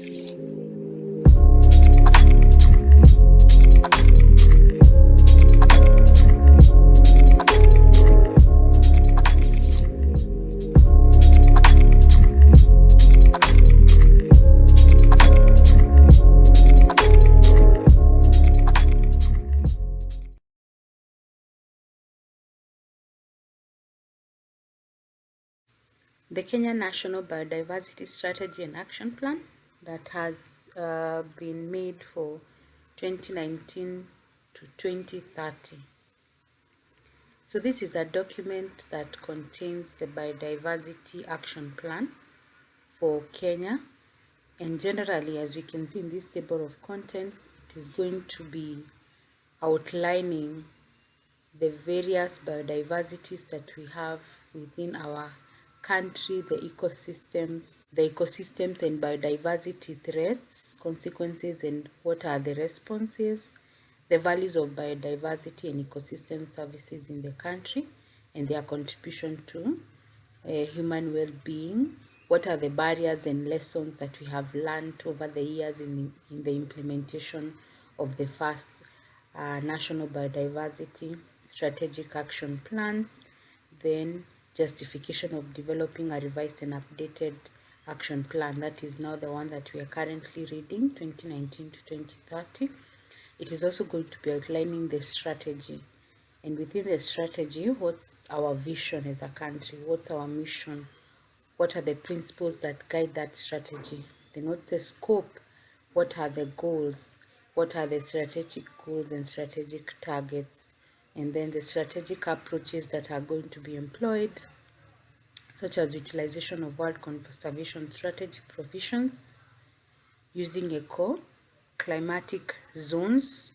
The Kenya National Biodiversity Strategy and Action Plan that has been made for 2019 to 2030. So this is a document that contains the Biodiversity Action Plan for Kenya, and generally, as you can see in this table of contents, it is going to be outlining the various biodiversities that we have within our country, the ecosystems and biodiversity threats, consequences, and what are the responses, the values of biodiversity and ecosystem services in the country, and their contribution to human well-being. What are the barriers and lessons that we have learned over the years in the implementation of the first National Biodiversity Strategic Action Plans, then justification of developing a revised and updated action plan. That is now the one that we are currently reading, 2019 to 2030. It is also going to be outlining the strategy, and within the strategy, what's our vision as a country, what's our mission, what are the principles that guide that strategy, then what's the scope, what are the goals, what are the strategic goals and strategic targets, and then the strategic approaches that are going to be employed, such as utilization of world conservation strategy provisions, using climatic zones.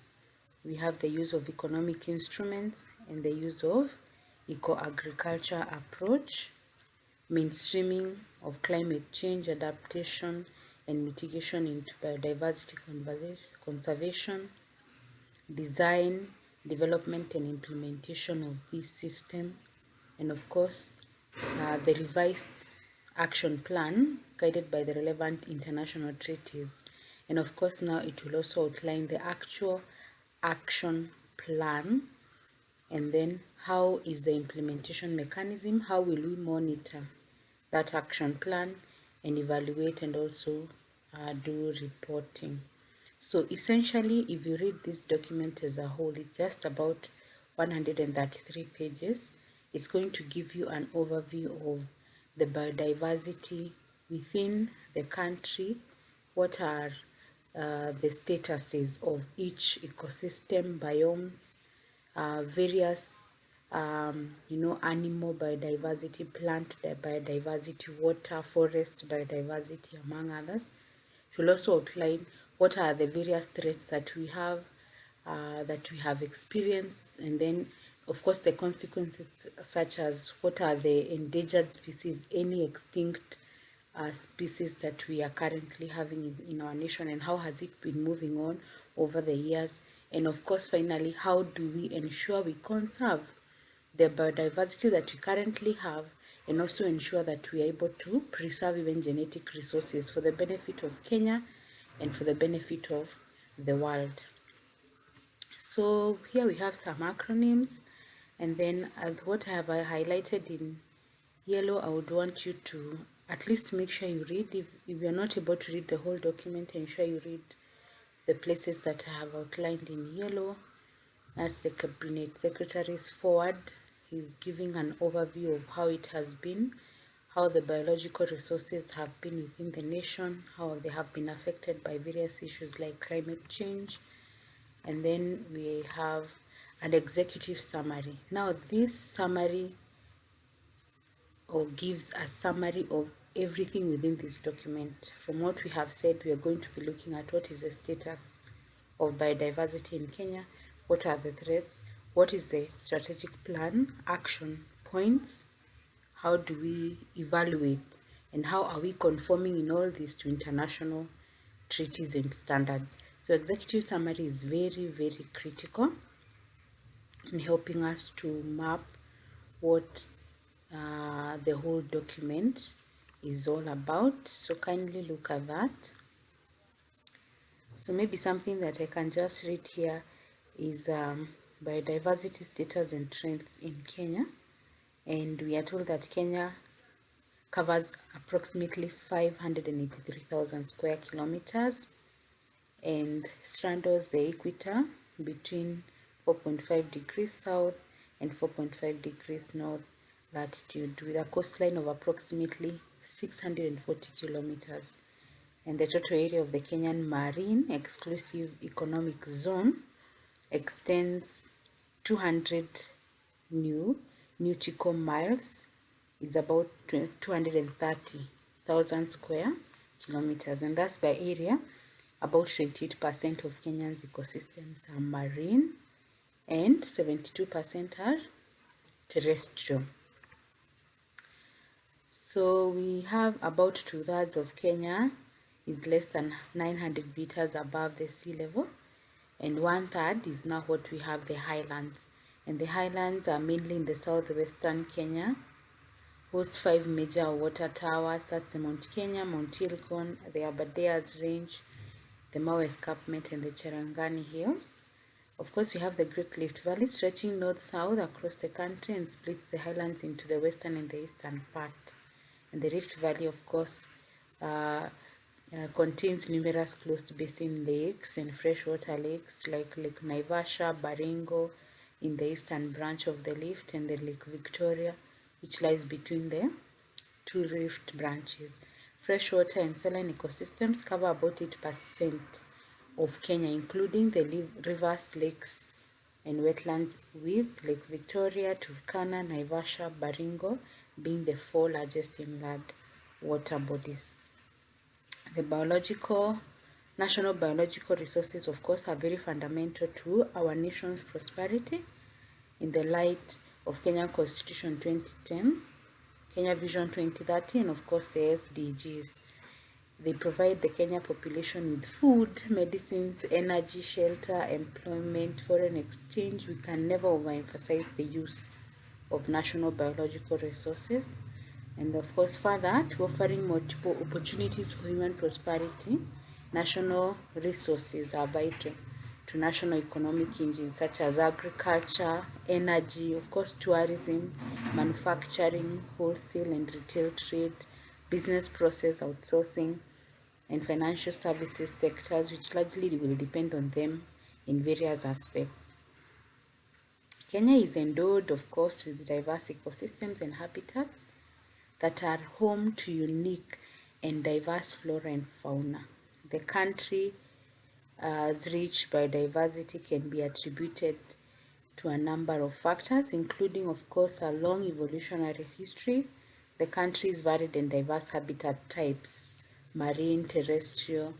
We have the use of economic instruments and the use of eco-agriculture approach, mainstreaming of climate change adaptation and mitigation into biodiversity conservation, design, development and implementation of this system, and of course the revised action plan guided by the relevant international treaties. And of course now it will also outline the actual action plan, and then how is the implementation mechanism, how will we monitor that action plan and evaluate and also do reporting. So essentially, if you read this document as a whole, it's just about 133 pages. It's going to give you an overview of the biodiversity within the country, what are the statuses of each ecosystem, biomes, various animal biodiversity, plant biodiversity, water, forest biodiversity, among others. It will also outline what are the various threats that we have experienced, and then of course the consequences, such as what are the endangered species, any extinct species that we are currently having in our nation, and how has it been moving on over the years. And of course finally, how do we ensure we conserve the biodiversity that we currently have, and also ensure that we are able to preserve even genetic resources for the benefit of Kenya and for the benefit of the world. So here we have some acronyms, and then what I have highlighted in yellow, I would want you to at least make sure you read. If you're not able to read the whole document, ensure you read the places that I have outlined in yellow. That's the Cabinet Secretary's forward. He's giving an overview of how it has been, how the biological resources have been within the nation, how they have been affected by various issues like climate change. And then we have an executive summary. Now this summary gives a summary of everything within this document. From what we have said, we are going to be looking at what is the status of biodiversity in Kenya, what are the threats, what is the strategic plan, action points, how do we evaluate, and how are we conforming in all this to international treaties and standards. So executive summary is very, very critical in helping us to map what the whole document is all about. So kindly look at that. So maybe something that I can just read here is biodiversity status and trends in Kenya. And we are told that Kenya covers approximately 583,000 square kilometers and straddles the equator between 4.5 degrees south and 4.5 degrees north latitude, with a coastline of approximately 640 kilometers. And the total area of the Kenyan Marine Exclusive Economic Zone extends 200 nautical miles, is about 230,000 square kilometers, and thus by area, about 28% of Kenya's ecosystems are marine and 72% are terrestrial. So we have about 2/3 of Kenya is less than 900 meters above the sea level, and 1/3 is now what we have the highlands. And the highlands are mainly in the southwestern Kenya, host 5 major water towers. That's the Mount Kenya, Mount Elgon, the Aberdares Range, the Mau Escarpment, and the Cherangani Hills. Of course, you have the Great Rift Valley stretching north-south across the country and splits the highlands into the western and the eastern part. And the Rift Valley, of course, contains numerous closed basin lakes and freshwater lakes like Lake Naivasha, Baringo in the eastern branch of the Rift, and the Lake Victoria, which lies between the two rift branches. Freshwater and saline ecosystems cover about 8% of Kenya, including the rivers, lakes, and wetlands, with Lake Victoria, Turkana, Naivasha, Baringo being the 4 largest inland water bodies. The national biological resources, of course, are very fundamental to our nation's prosperity in the light of Kenyan Constitution 2010, Kenya Vision 2030, and of course the SDGs. They provide the Kenya population with food, medicines, energy, shelter, employment, foreign exchange. We can never overemphasize the use of national biological resources. And of course, further to offering multiple opportunities for human prosperity, national resources are vital to national economic engines such as agriculture, energy, of course, tourism, manufacturing, wholesale and retail trade, business process outsourcing, and financial services sectors, which largely will depend on them in various aspects. Kenya is endowed, of course, with diverse ecosystems and habitats that are home to unique and diverse flora and fauna. The country's rich biodiversity can be attributed to a number of factors, including, of course, a long evolutionary history, the country's varied and diverse habitat types, marine, terrestrial,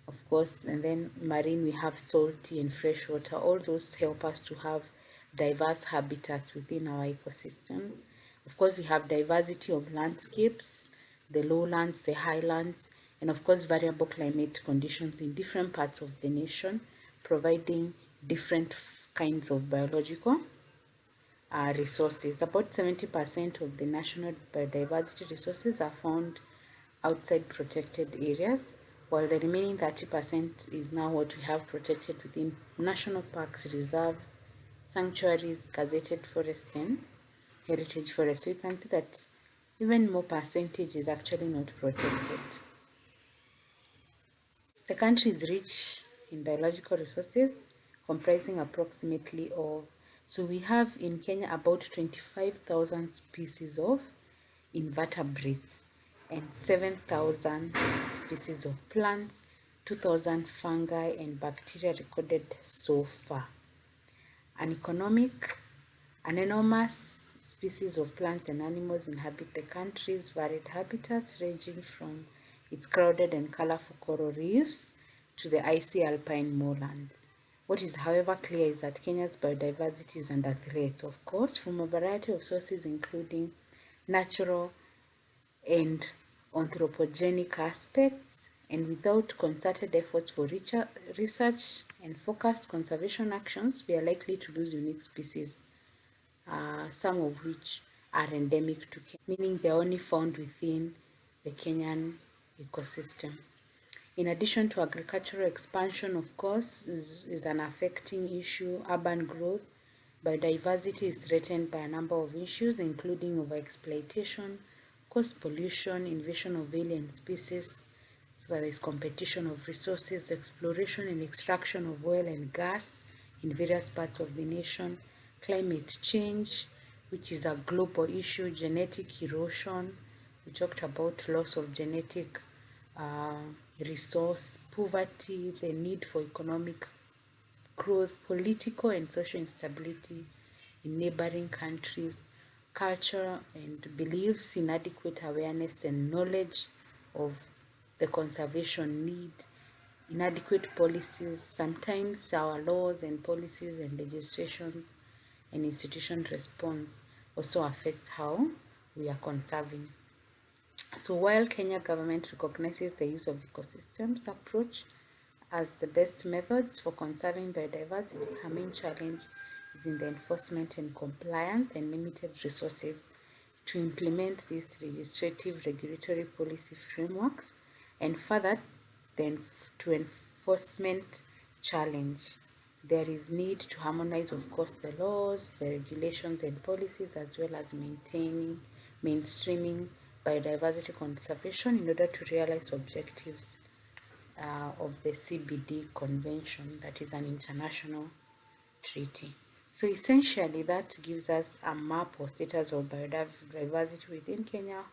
of course, and then marine we have salty and freshwater. All those help us to have diverse habitats within our ecosystems. Of course, we have diversity of landscapes, the lowlands, the highlands, and of course variable climate conditions in different parts of the nation, providing different kinds of biological resources. About 70% of the national biodiversity resources are found outside protected areas, while the remaining 30% is now what we have protected within national parks, reserves, sanctuaries, gazetted forests, and heritage forests. So you can see that even more percentage is actually not protected. The country is rich in biological resources, comprising approximately of, so we have in Kenya about 25,000 species of invertebrates and 7,000 species of plants, 2,000 fungi and bacteria recorded so far. An enormous species of plants and animals inhabit the country's varied habitats, ranging from its crowded and colorful coral reefs to the icy alpine moorlands. What is, however, clear is that Kenya's biodiversity is under threat, of course, from a variety of sources, including natural and anthropogenic aspects, and without concerted efforts for research and focused conservation actions, we are likely to lose unique species, some of which are endemic to Kenya, meaning they are only found within the Kenyan ecosystem. In addition to agricultural expansion, of course, is an affecting issue. Urban growth, biodiversity is threatened by a number of issues, including overexploitation, coast pollution, invasion of alien species, so there is competition of resources, exploration and extraction of oil and gas in various parts of the nation, climate change, which is a global issue, genetic erosion. We talked about loss of genetic uh, resource, poverty, the need for economic growth, political and social instability in neighboring countries, culture and beliefs, inadequate awareness and knowledge of the conservation need, inadequate policies. Sometimes our laws and policies and legislations and institution response also affects how we are conserving. So while Kenya government recognizes the use of ecosystems approach as the best methods for conserving biodiversity, her main challenge is in the enforcement and compliance and limited resources to implement these legislative regulatory policy frameworks, and further to enforcement challenge. There is need to harmonize, of course, the laws, the regulations and policies, as well as mainstreaming biodiversity conservation in order to realize objectives of the CBD Convention, that is an international treaty. So essentially that gives us a map or status of biodiversity within Kenya.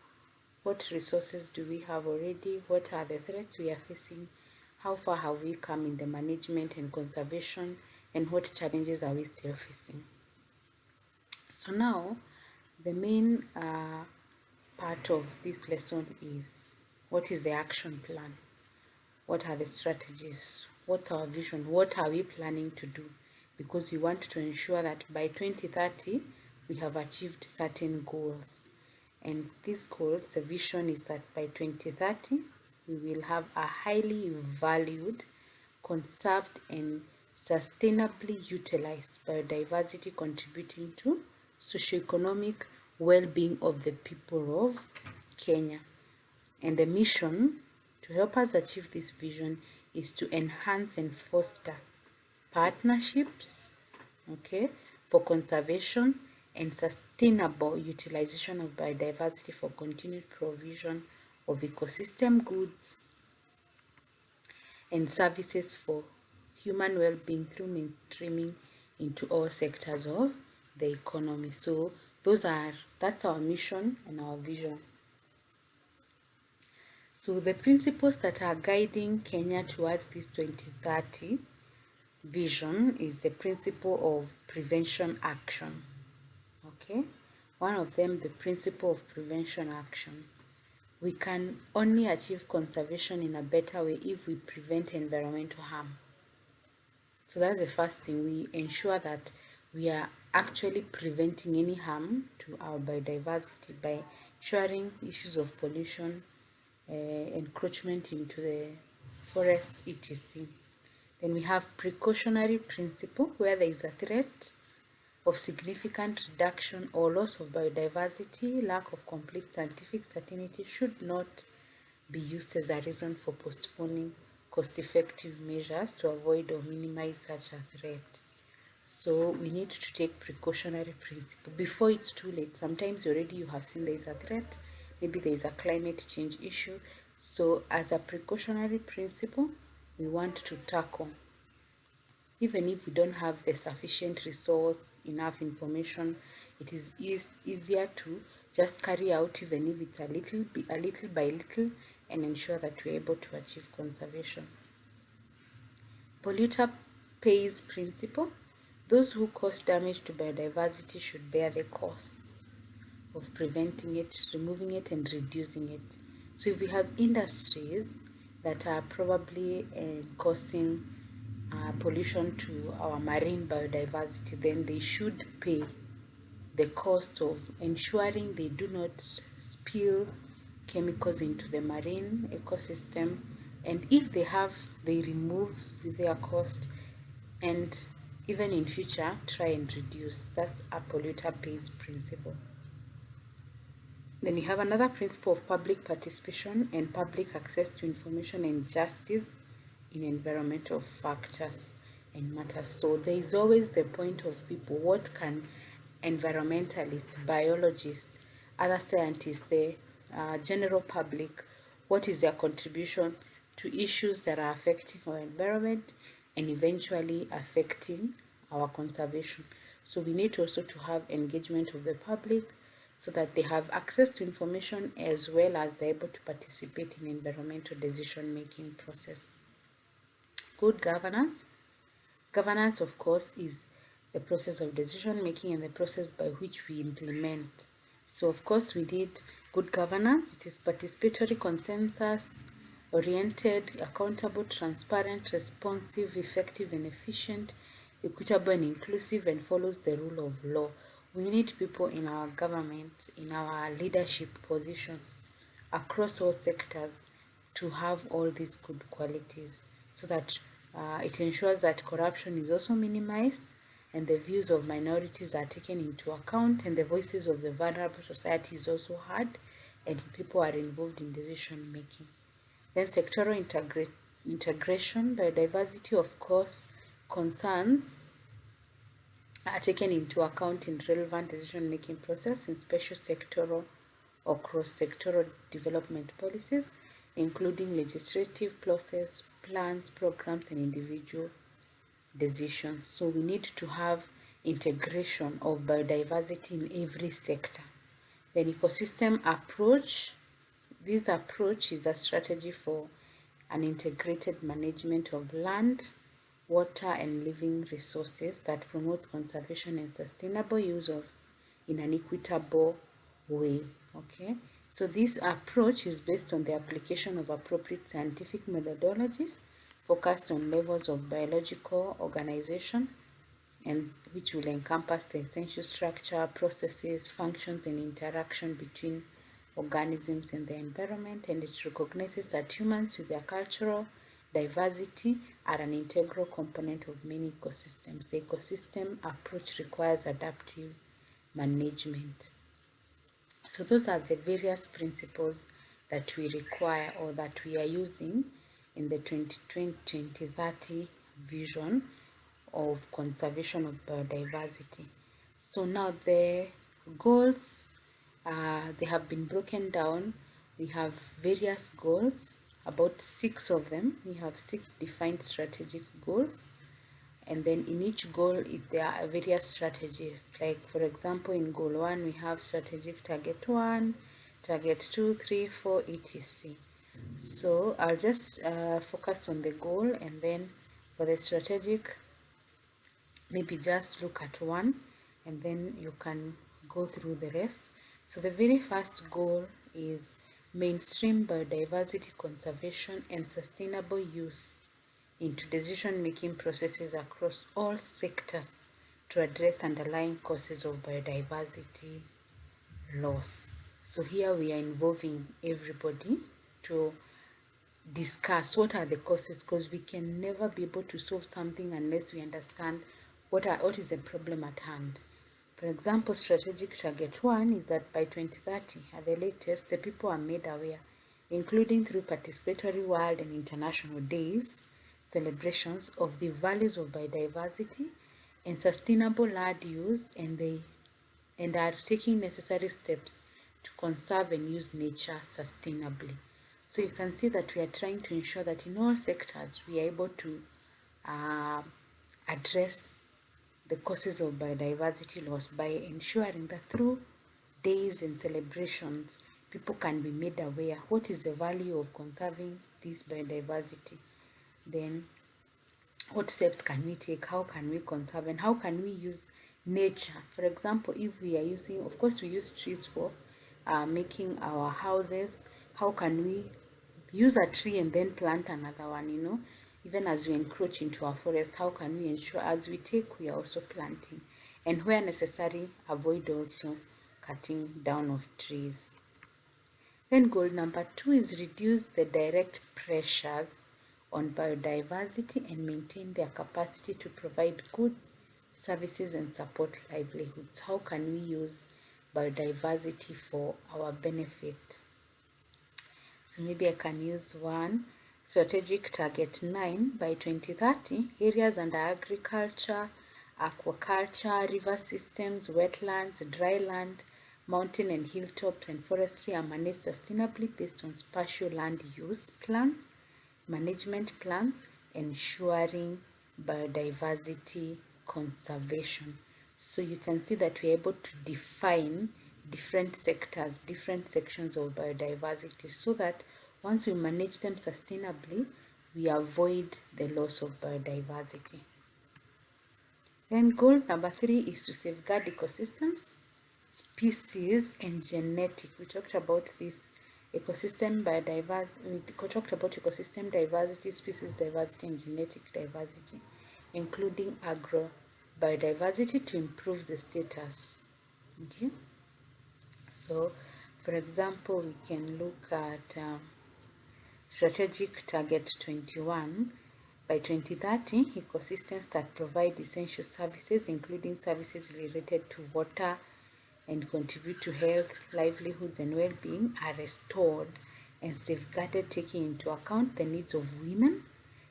What resources do we have already? What are the threats we are facing? How far have we come in the management and conservation? And what challenges are we still facing? So now the main part of this lesson is, what is the action plan? What are the strategies? What's our vision? What are we planning to do? Because we want to ensure that by 2030 we have achieved certain goals. And these goals, the vision is that by 2030 we will have a highly valued, conserved and sustainably utilized biodiversity contributing to socioeconomic well-being of the people of Kenya. And the mission to help us achieve this vision is to enhance and foster partnerships, okay, for conservation and sustainable utilization of biodiversity for continued provision of ecosystem goods and services for human well-being through mainstreaming into all sectors of the economy. So that's our mission and our vision. So the principles that are guiding Kenya towards this 2030 vision is the principle of prevention action. Okay, one of them, the principle of prevention action. We can only achieve conservation in a better way if we prevent environmental harm. So that's the first thing. We ensure that we are actually preventing any harm to our biodiversity by ensuring issues of pollution, encroachment into the forests, etc. Then we have precautionary principle, where there is a threat of significant reduction or loss of biodiversity. Lack of complete scientific certainty should not be used as a reason for postponing cost-effective measures to avoid or minimize such a threat. So we need to take precautionary principle before it's too late. Sometimes already you have seen there is a threat, maybe there is a climate change issue. So as a precautionary principle, we want to tackle, even if we don't have the sufficient resource, enough information, it is easier to just carry out, even if it's a little by little, and ensure that we're able to achieve conservation. Polluter pays principle. Those who cause damage to biodiversity should bear the costs of preventing it, removing it, and reducing it. So if we have industries that are probably causing pollution to our marine biodiversity, then they should pay the cost of ensuring they do not spill chemicals into the marine ecosystem, and if they have, they remove with their cost, and even in future try and reduce. That's a polluter pays principle. Then we have another principle of public participation and public access to information and justice in environmental factors and matters. So there is always the point of people, what can environmentalists, biologists, other scientists, the general public, what is their contribution to issues that are affecting our environment and eventually affecting our conservation. So we need also to have engagement of the public so that they have access to information as well as they're able to participate in environmental decision making process. Good governance. Governance, of course, is the process of decision making and the process by which we implement. So, of course, we did good governance. It is participatory, consensus oriented, accountable, transparent, responsive, effective and efficient, equitable and inclusive, and follows the rule of law. We need people in our government, in our leadership positions across all sectors to have all these good qualities so that it ensures that corruption is also minimized and the views of minorities are taken into account and the voices of the vulnerable society is also heard and people are involved in decision making. Then sectoral integration, biodiversity, of course, concerns are taken into account in relevant decision-making process in special sectoral or cross-sectoral development policies, including legislative process, plans, programs, and individual decisions. So we need to have integration of biodiversity in every sector. Then ecosystem approach. This approach is a strategy for an integrated management of land, water and living resources that promotes conservation and sustainable use of in an equitable way. Okay, so this approach is based on the application of appropriate scientific methodologies focused on levels of biological organization and which will encompass the essential structure, processes, functions and interaction between organisms and the environment, and it recognizes that humans with their cultural diversity are an integral component of many ecosystems. The ecosystem approach requires adaptive management. So those are the various principles that we require or that we are using in the 2020-2030 vision of conservation of biodiversity. So now the goals, they have been broken down. We have various goals, about 6 of them. We have 6 defined strategic goals. And then in each goal, there are various strategies. Like for example, in goal 1, we have strategic target 1, target 2, 3, 4, etc. So I'll just focus on the goal, and then for the strategic, maybe just look at one and then you can go through the rest. So the very first goal is mainstream biodiversity conservation and sustainable use into decision-making processes across all sectors to address underlying causes of biodiversity loss. So here we are involving everybody to discuss what are the causes, because we can never be able to solve something unless we understand what is the problem at hand. For example, strategic target 1 is that by 2030 at the latest, the people are made aware, including through participatory world and international days celebrations, of the values of biodiversity and sustainable land use, and are taking necessary steps to conserve and use nature sustainably. So you can see that we are trying to ensure that in all sectors we are able to address the causes of biodiversity loss by ensuring that through days and celebrations, people can be made aware what is the value of conserving this biodiversity. Then what steps can we take, how can we conserve, and how can we use nature. For example, if we are using, of course we use trees for making our houses, how can we use a tree and then plant another one, even as we encroach into our forest, how can we ensure as we take we are also planting, and where necessary avoid also cutting down of trees. Then goal number 2 is reduce the direct pressures on biodiversity and maintain their capacity to provide goods, services and support livelihoods. How can we use biodiversity for our benefit. So maybe I can use one. Strategic Target 9, by 2030, areas under agriculture, aquaculture, river systems, wetlands, dry land, mountain and hilltops, and forestry are managed sustainably based on spatial land use plans, management plans, ensuring biodiversity conservation. So you can see that we're able to define different sectors, different sections of biodiversity, so that once we manage them sustainably, we avoid the loss of biodiversity. Then goal number 3 is to safeguard ecosystems, species, and genetic. We talked about this ecosystem biodiversity. We talked about ecosystem diversity, species diversity, and genetic diversity, including agro biodiversity to improve the status. Okay. So, for example, we can look at Strategic Target 21. By 2030, ecosystems that provide essential services, including services related to water and contribute to health, livelihoods, and well-being, are restored and safeguarded, taking into account the needs of women,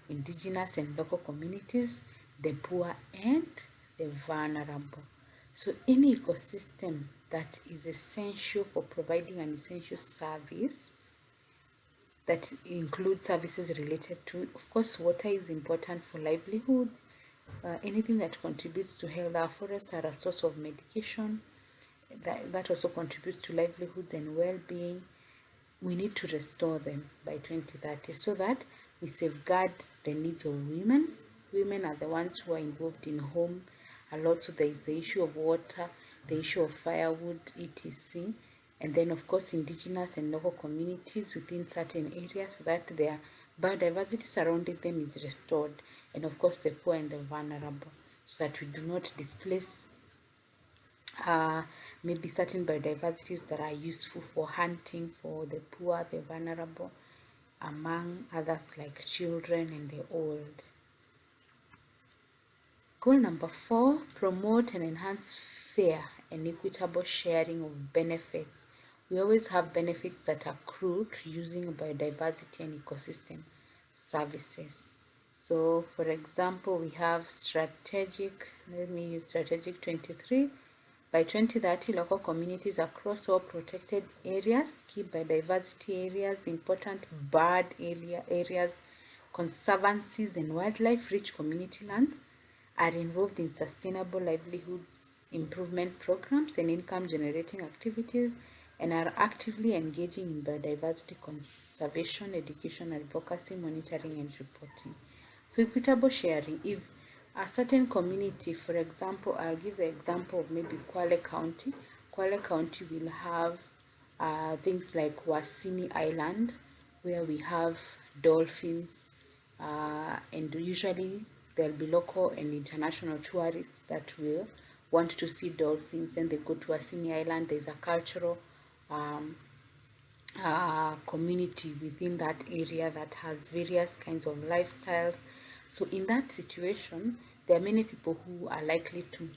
indigenous and local communities, the poor, and the vulnerable. So any ecosystem that is essential for providing an essential service, that includes services related to, of course, water is important for livelihoods, anything that contributes to health. Our forests are a source of medication, that also contributes to livelihoods and well-being. We need to restore them by 2030 so that we safeguard the needs of women. Women are the ones who are involved in home a lot, so there is the issue of water, the issue of firewood, etc. And then, of course, indigenous and local communities within certain areas, so that their biodiversity surrounding them is restored. And of course, the poor and the vulnerable, so that we do not displace maybe certain biodiversities that are useful for hunting for the poor, the vulnerable, among others like children and the old. Goal number 4, promote and enhance fair and equitable sharing of benefits. We always have benefits that accrue to using biodiversity and ecosystem services. So, for example, we have let me use Strategic 23. By 2030, local communities across all protected areas, key biodiversity areas, important bird areas, conservancies, and wildlife-rich community lands are involved in sustainable livelihoods improvement programs and income-generating activities, and are actively engaging in biodiversity conservation, education, advocacy, monitoring, and reporting. So equitable sharing, if a certain community, for example, I'll give the example of maybe Kwale County. Kwale County will have things like Wasini Island, where we have dolphins, and usually there'll be local and international tourists that will want to see dolphins, and they go to Wasini Island. There's a cultural community within that area that has various kinds of lifestyles. So in that situation, there are many people who are likely to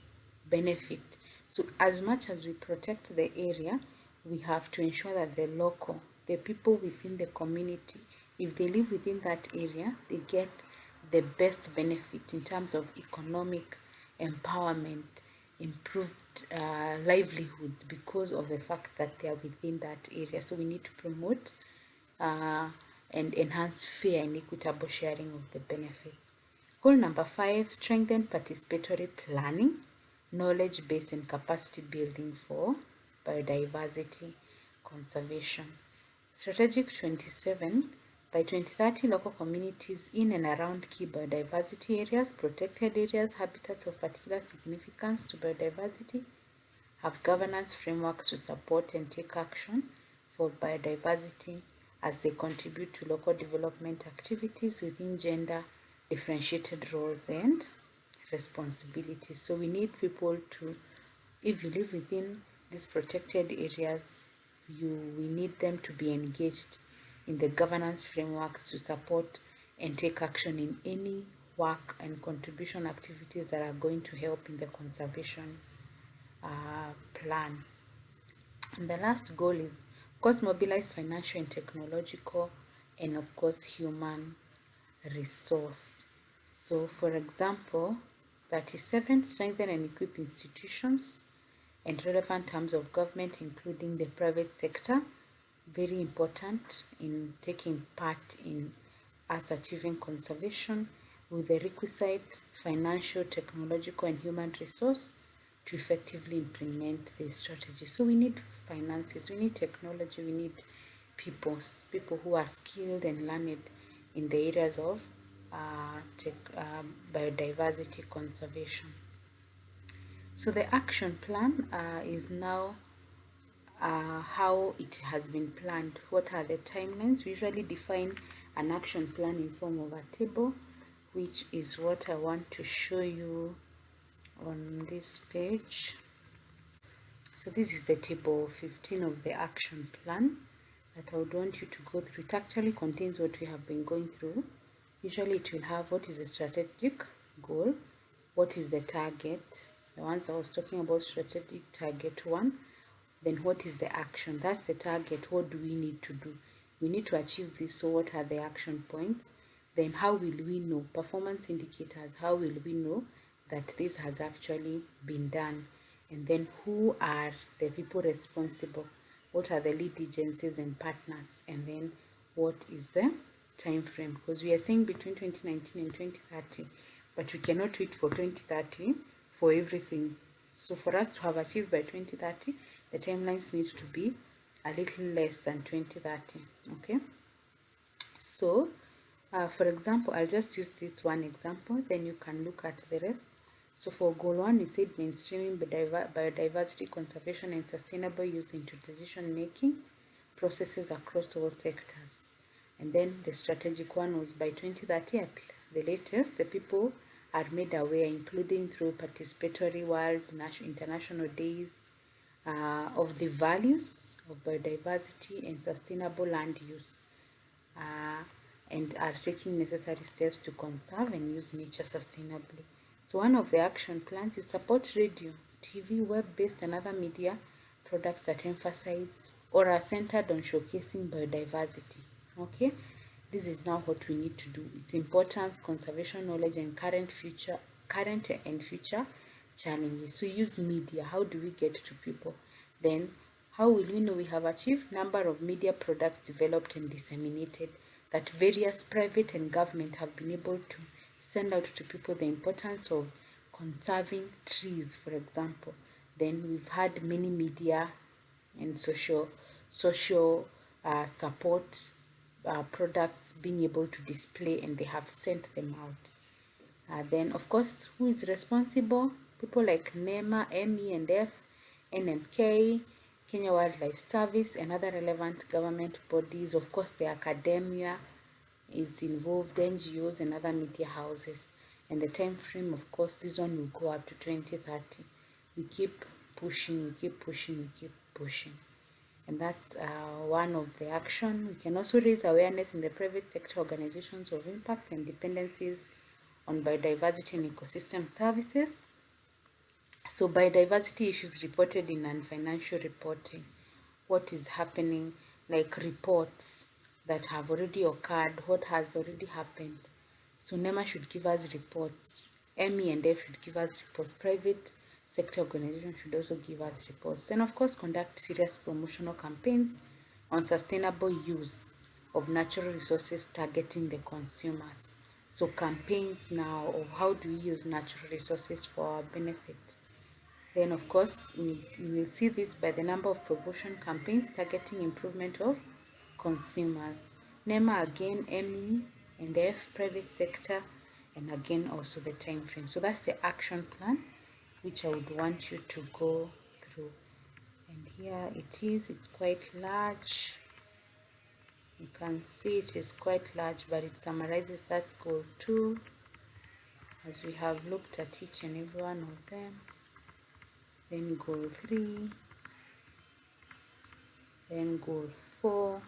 benefit. So as much as we protect the area, we have to ensure that the people within the community, if they live within that area, they get the best benefit in terms of economic empowerment, improved livelihoods, because of the fact that they are within that area. So we need to promote and enhance fair and equitable sharing of the benefits. Goal number 5, strengthen participatory planning, knowledge base, and capacity building for biodiversity conservation. Strategic 27, by 2030, local communities in and around key biodiversity areas, protected areas, habitats of particular significance to biodiversity, have governance frameworks to support and take action for biodiversity as they contribute to local development activities within gender differentiated roles and responsibilities. So we need people to, if you live within these protected areas, we need them to be engaged in the governance frameworks to support and take action in any work and contribution activities that are going to help in the conservation plan. And the last goal is, of course, mobilize financial and technological and, of course, human resource. So, for example, 37, strengthen and equip institutions and relevant arms of government, including the private sector, very important in taking part in us achieving conservation with the requisite financial, technological, and human resource to effectively implement this strategy. So we need finances, we need technology, we need people who are skilled and learned in the areas of biodiversity conservation. So the action plan is now how it has been planned. What are the timelines? We usually define an action plan in form of a table, which is what I want to show you on this page. So this is the table 15 of the action plan that I would want you to go through. It actually contains what we have been going through. Usually it will have what is the strategic goal, what is the target, the ones I was talking about, strategic target 1, then what is the action? That's the target. What do we need to do? We need to achieve this. So what are the action points? Then how will we know? Performance indicators. How will we know that this has actually been done? And then who are the people responsible? What are the lead agencies and partners? And then what is the time frame? Because we are saying between 2019 and 2030, but we cannot wait for 2030 for everything. So for us to have achieved by 2030, the timelines need to be a little less than 2030. Okay, so for example, I'll just use this one example, then you can look at the rest. So for goal 1, we said mainstreaming biodiversity conservation and sustainable use into decision making processes across all sectors. And then the strategic one was by 2030 at the latest, the people are made aware, including through participatory world international days, of the values of biodiversity and sustainable land use, and are taking necessary steps to conserve and use nature sustainably. So one of the action plans is support radio, TV, web-based and other media products that emphasize or are centered on showcasing biodiversity. Okay, this is now what we need to do. Its importance, conservation knowledge, and current and future challenges. So use media. How do we get to people? Then how will we know we have achieved? Number of media products developed and disseminated that various private and government have been able to send out to people the importance of conserving trees, for example. Then we've had many media and social support products being able to display, and they have sent them out. Then, of course, who is responsible? People like NEMA, MEF, NMK, Kenya Wildlife Service, and other relevant government bodies. Of course, the academia is involved, NGOs, and other media houses. And the time frame, of course, this one will go up to 2030. We keep pushing, we keep pushing, we keep pushing. And that's one of the action. We can also raise awareness in the private sector organizations of impact and dependencies on biodiversity and ecosystem services. So biodiversity issues reported in non-financial reporting. What is happening, like reports that have already occurred, what has already happened. So NEMA should give us reports. MEF should give us reports. Private sector organizations should also give us reports. And of course, conduct serious promotional campaigns on sustainable use of natural resources targeting the consumers. So campaigns now of how do we use natural resources for our benefit. Then of course, we will see this by the number of promotion campaigns targeting improvement of consumers. NEMA again, ME and F, private sector, and again also the time frame. So that's the action plan which I would want you to go through. And here it is, it's quite large. You can see it is quite large, but it summarizes that goal 2 as we have looked at each and every one of them. Then goal 3, then goal 4,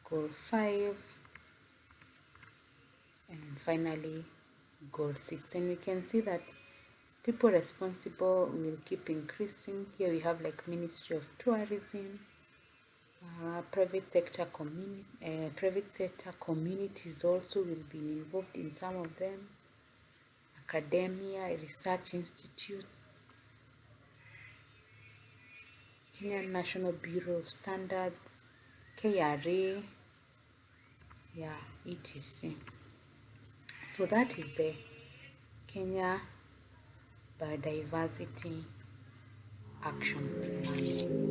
goal 5, and finally goal 6. And we can see that People responsible will keep increasing. Here we have like Ministry of Tourism, private sector communities also will be involved in some of them, academia, research institutes, Kenyan National Bureau of Standards, KRA, yeah, etc. So that is the Kenya Biodiversity Action Plan.